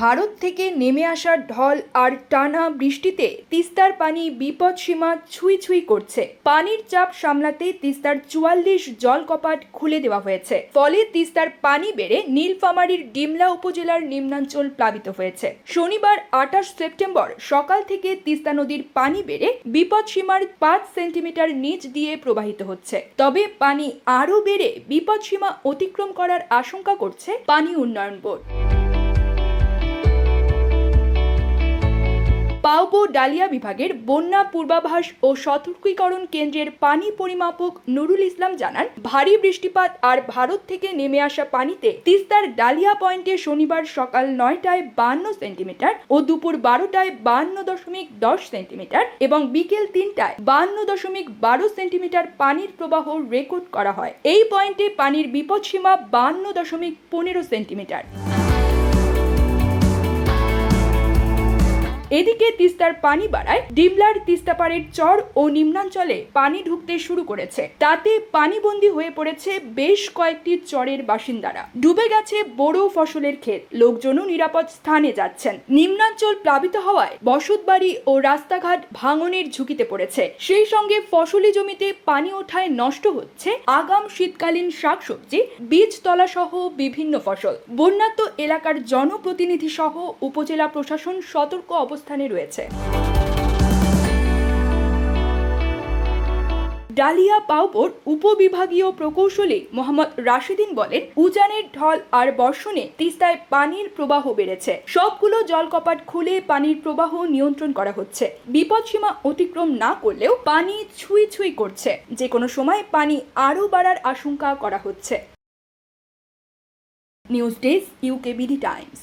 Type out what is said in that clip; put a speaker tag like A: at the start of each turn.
A: ভারত থেকে নেমে আসা ঢল আর টানা বৃষ্টিতে তিস্তার পানি বিপদসীমা ছুঁই ছুঁই করছে। পানির চাপ সামলাতে তিস্তার 44 জলকপাট খুলে দেওয়া হয়েছে। ফলে তিস্তার পানি বেড়ে নীলফামারীর ডিমলা উপজেলার নিম্নাঞ্চল প্লাবিত হয়েছে। শনিবার 28 সেপ্টেম্বর সকাল থেকে তিস্তা নদীর পানি বেড়ে বিপদসীমার 5 সেন্টিমিটার নিচ দিয়ে প্রবাহিত হচ্ছে। তবে পানি আরও বেড়ে বিপদসীমা অতিক্রম করার আশঙ্কা করছে পানি উন্নয়ন বোর্ড। পাউবো ডালিয়া বিভাগের বন্যা পূর্বাভাস ও সতর্কীকরণ কেন্দ্রের পানি পরিমাপক নুরুল ইসলাম জানান, ভারী বৃষ্টিপাত আর ভারত থেকে নেমে আসা পানিতে তিস্তার ডালিয়া পয়েন্টে শনিবার সকাল 9টায় 52 সেন্টিমিটার ও দুপুর 12টায় 52.10 সেন্টিমিটার এবং বিকেল 3টায় 52.12 সেন্টিমিটার পানির প্রবাহ রেকর্ড করা হয়। এই পয়েন্টে পানির বিপদসীমা 52.15 সেন্টিমিটার। এদিকে তিস্তার পানি বাড়ায় ডিমলার তিস্তাপাড়ের চর ও নিম্নাঞ্চলে পানি ঢুকতে শুরু করেছে। তাতে পানিবন্দী হয়ে পড়েছে বেশ কয়েকটি চরের বাসিন্দারা। ডুবে গেছে বড় ফসলের ক্ষেত, লোকজনও নিরাপদ স্থানে যাচ্ছেন। নিম্নাঞ্চল প্লাবিত হওয়ায় বসতবাড়ি ও রাস্তাঘাট ভাঙনের ঝুঁকিতে পড়েছে। সেই সঙ্গে ফসলি জমিতে পানি ওঠায় নষ্ট হচ্ছে আগাম শীতকালীন শাকসবজি, বীজতলা সহ বিভিন্ন ফসল। বন্যাত্ম এলাকার জনপ্রতিনিধি সহ উপজেলা প্রশাসন সতর্ক অবস্থানে রয়েছে। ডালিয়া পাউবোর উপবিভাগীয় প্রকৌশলী মোহাম্মদ রাশিদিন বলেন, উজানের ঢল আর বর্ষণে তিস্তায় পানির প্রবাহ বেড়েছে। সবগুলো জলকপাট খুলে পানির প্রবাহ নিয়ন্ত্রণ করা হচ্ছে। বিপদসীমা অতিক্রম না করলেও পানি ছুঁই ছুঁই করছে। যে কোনো সময় পানি আরও বাড়ার আশঙ্কা করা হচ্ছে। News desk, UKBD Times.